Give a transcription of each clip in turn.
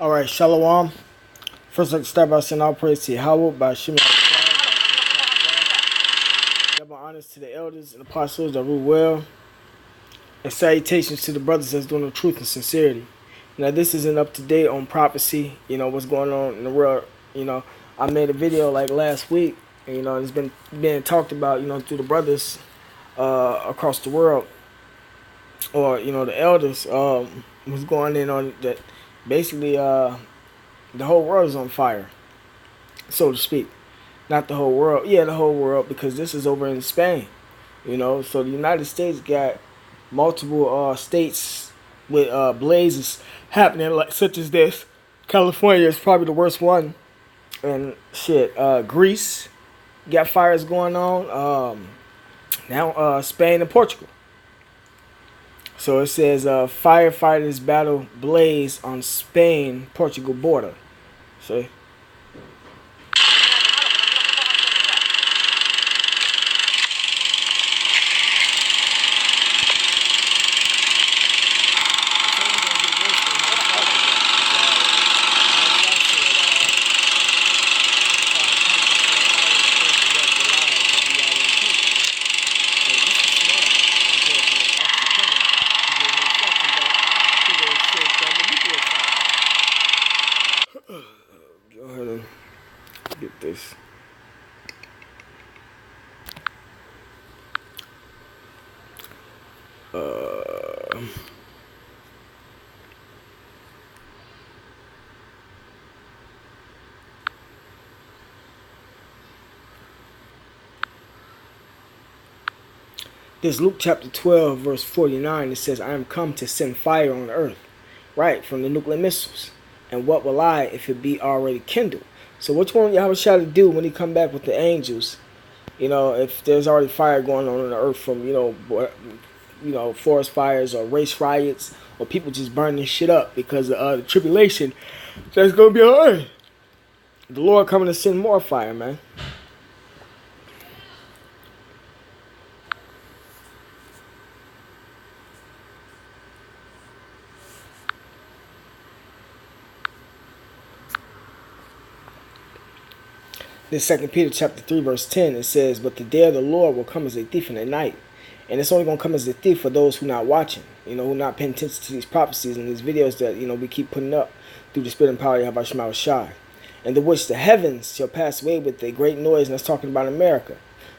All right, Shalom. First, let's start by saying all praise to Yahweh by Shimon. Double honors to the elders and apostles that rule well, and salutations to the brothers that's doing the truth and sincerity. Now, this isn't up to date on prophecy. What's going on in the world. I made a video like last week. And, it's been being talked about. Through the brothers across the world, or the elders was going in on that. Basically, the whole world is on fire, so to speak. Not the whole world. Yeah, the whole world, because this is over in Spain. So the United States got multiple states with blazes happening, like such as this. California is probably the worst one, and shit. Greece got fires going on. Now Spain and Portugal. So it says firefighters battle blaze on Spain-Portugal border. See? Go ahead and get this. This Luke chapter 12, verse 49, it says, I am come to send fire on earth, right, from the nuclear missiles. And what will I if it be already kindled? So which one Yahweh shall do when he come back with the angels? If there's already fire going on the earth from, forest fires or race riots or people just burning shit up because of the tribulation that's going to be on earth. The Lord coming to send more fire, man. This 2 Peter chapter 3 verse 10, it says, but the day of the Lord will come as a thief in the night. And it's only going to come as a thief for those who not watching, who not paying attention to these prophecies and these videos that, we keep putting up through the spirit and power of Yahweh Shema Shai. And the which the heavens shall pass away with a great noise, and that's talking about America.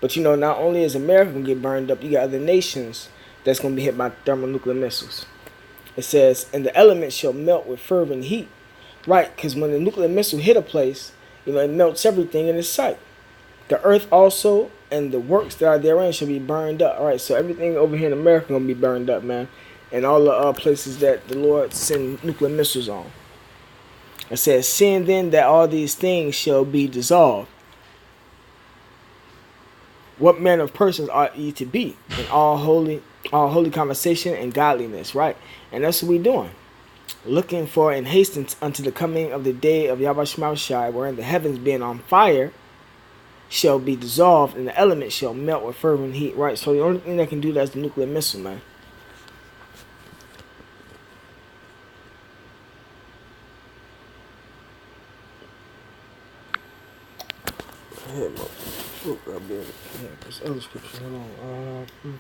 But, not only is America going to get burned up, you got other nations that's going to be hit by thermonuclear missiles. It says, and the elements shall melt with fervent heat. Right, because when the nuclear missile hit a place, it melts everything in its sight. The earth also and the works that are therein shall be burned up. All right, so everything over here in America going to be burned up, man. And all the places that the Lord send nuclear missiles on. It says, seeing then that all these things shall be dissolved, what manner of persons ought ye to be in all holy conversation and godliness, right? And that's what we're doing. Looking for and hastening unto the coming of the day of Yahweh Shema Shai, wherein the heavens being on fire shall be dissolved, and the elements shall melt with fervent heat. Right, so the only thing that can do that is the nuclear missile, man. This other scripture. Hold on.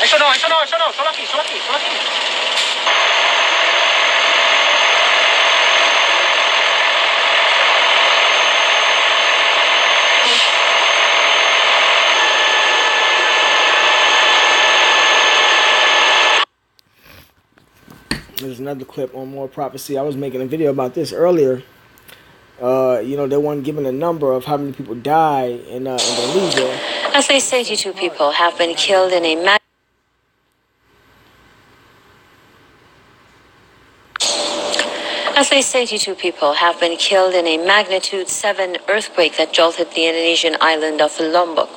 Eso no, eso no, eso no. Solo aquí, solo aquí, solo aquí. There's another clip on more prophecy. I was making a video about this earlier. They weren't given a number of how many people died in Indonesia. At least 82 people have been killed in a At least 82 people have been killed in a magnitude 7 earthquake that jolted the Indonesian island of Lombok.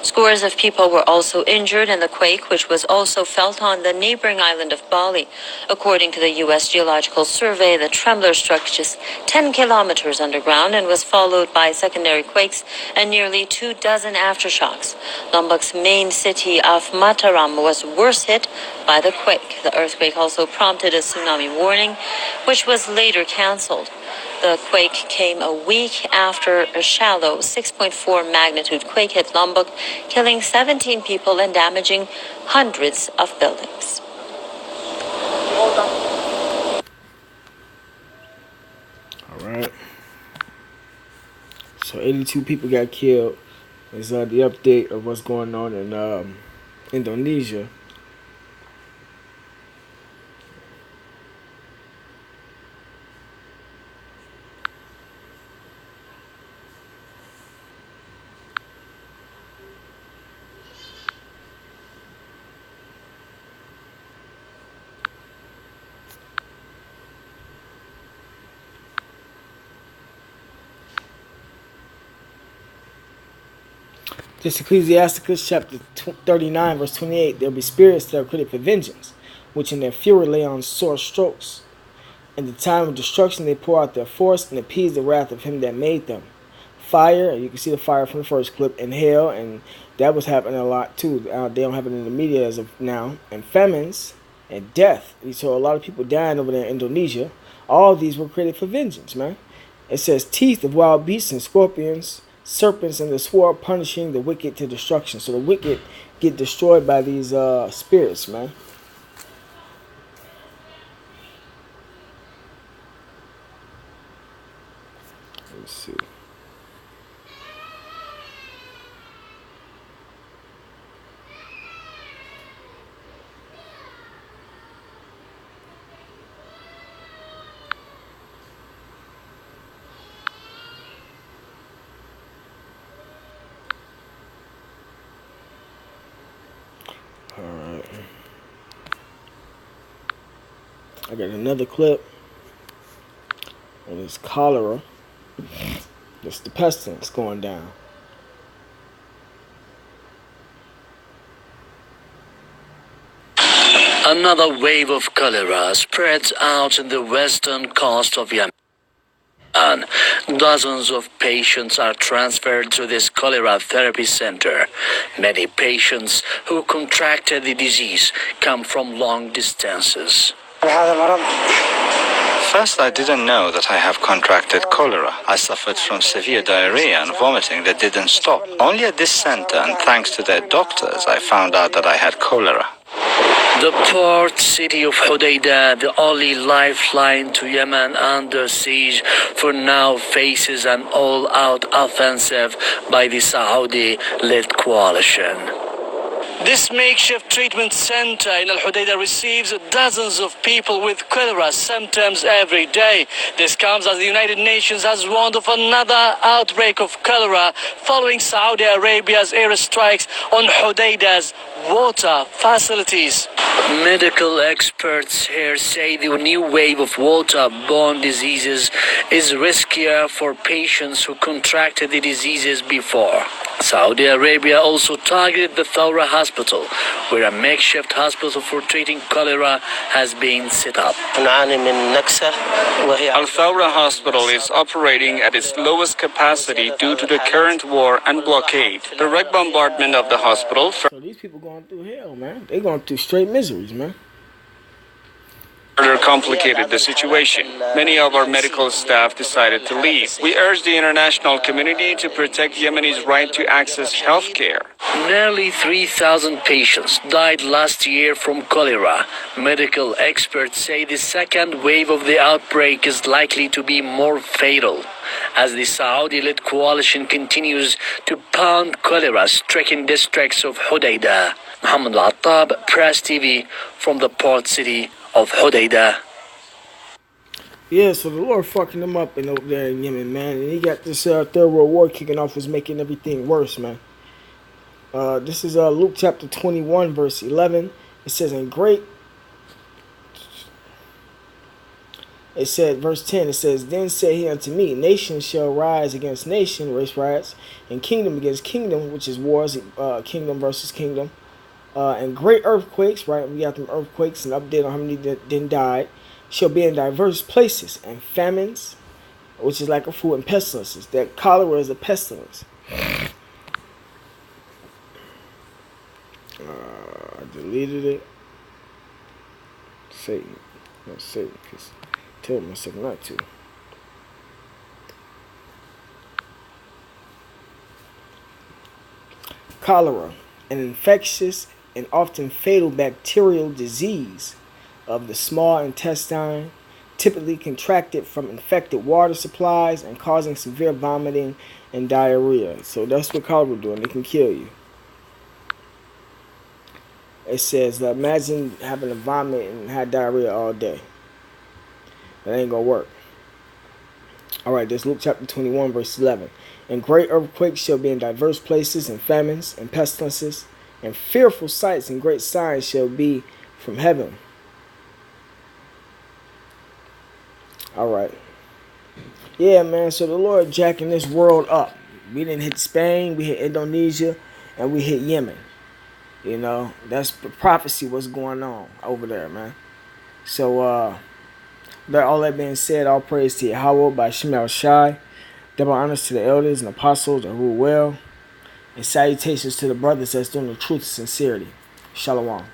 Scores of people were also injured in the quake, which was also felt on the neighboring island of Bali. According to the U.S. Geological Survey, the tremor struck just 10 kilometers underground and was followed by secondary quakes and nearly 24 aftershocks. Lombok's main city of Mataram was worse hit by the quake. The earthquake also prompted a tsunami warning, which was later canceled. The quake came a week after a shallow 6.4 magnitude quake hit Lombok, killing 17 people and damaging hundreds of buildings. All right. So 82 people got killed. Is the update of what's going on in Indonesia. This Ecclesiasticus chapter 39 verse 28. There will be spirits that are created for vengeance, which in their fury lay on sore strokes. In the time of destruction they pour out their force and appease the wrath of him that made them. Fire, you can see the fire from the first clip, and hail, and that was happening a lot too. They don't have it in the media as of now. And famines and death. We saw a lot of people dying over there in Indonesia. All of these were created for vengeance, man. It says teeth of wild beasts and scorpions, serpents, and the sword punishing the wicked to destruction. So the wicked get destroyed by these spirits, man. Let's see. Alright. I got another clip. And it's cholera. It's the pestilence going down. Another wave of cholera spreads out in the western coast of Yemen. Dozens of patients are transferred to this cholera therapy center. Many patients who contracted the disease come from long distances. First, I didn't know that I have contracted cholera. I suffered from severe diarrhea and vomiting that didn't stop. Only at this center, and thanks to their doctors, I found out that I had cholera. The port city of Hodeidah, the only lifeline to Yemen under siege, for now faces an all-out offensive by the Saudi-led coalition. This makeshift treatment center in Al Hodeidah receives dozens of people with cholera symptoms every day. This comes as the United Nations has warned of another outbreak of cholera following Saudi Arabia's airstrikes on Hodeidah's water facilities. Medical experts here say the new wave of waterborne diseases is riskier for patients who contracted the diseases before. Saudi Arabia also targeted the Thawra hospital, where a makeshift hospital for treating cholera has been set up. Al Thawra hospital is operating at its lowest capacity due to the current war and blockade. Direct bombardment of the hospital. So these people going through hell, man. They going through straight miseries, man. Further complicated the situation. Many of our medical staff decided to leave. We urge the international community to protect Yemeni's right to access health care. Nearly 3,000 patients died last year from cholera. Medical experts say the second wave of the outbreak is likely to be more fatal as the Saudi-led coalition continues to pound cholera-stricken districts of Hodeidah. Mohammed Al-Attab, Press TV, from the port city of Hodeidah. Yeah, so the Lord fucking them up over there in Yemen, man. And he got this Third World War kicking off, was making everything worse, man. This is Luke chapter 21, verse 11. It says, verse 10, it says, Then said he unto me, Nation shall rise against nation, race riots, and kingdom against kingdom, which is wars, kingdom versus kingdom, and great earthquakes, right? We got them earthquakes, and update on how many that then died, shall be in diverse places, and famines, which is like a food, and pestilences. That cholera is a pestilence. I deleted it. Satan. Not Satan, because I told myself not to. Cholera, an infectious and often fatal bacterial disease of the small intestine, typically contracted from infected water supplies and causing severe vomiting and diarrhea. So that's what cholera doing. It can kill you. It says, imagine having to vomit and have diarrhea all day. That ain't gonna work. Alright, this Luke chapter 21, verse 11. And great earthquakes shall be in diverse places, and famines, and pestilences, and fearful sights and great signs shall be from heaven. Alright. Yeah, man, so the Lord jacking this world up. We didn't hit Spain, we hit Indonesia, and we hit Yemen. You know, that's the prophecy what's going on over there, man. So, all that being said, all praise to Yahweh by Shemel Shai. Double honors to the elders and apostles that rule well. And salutations to the brothers that's doing the truth and sincerity. Shalom.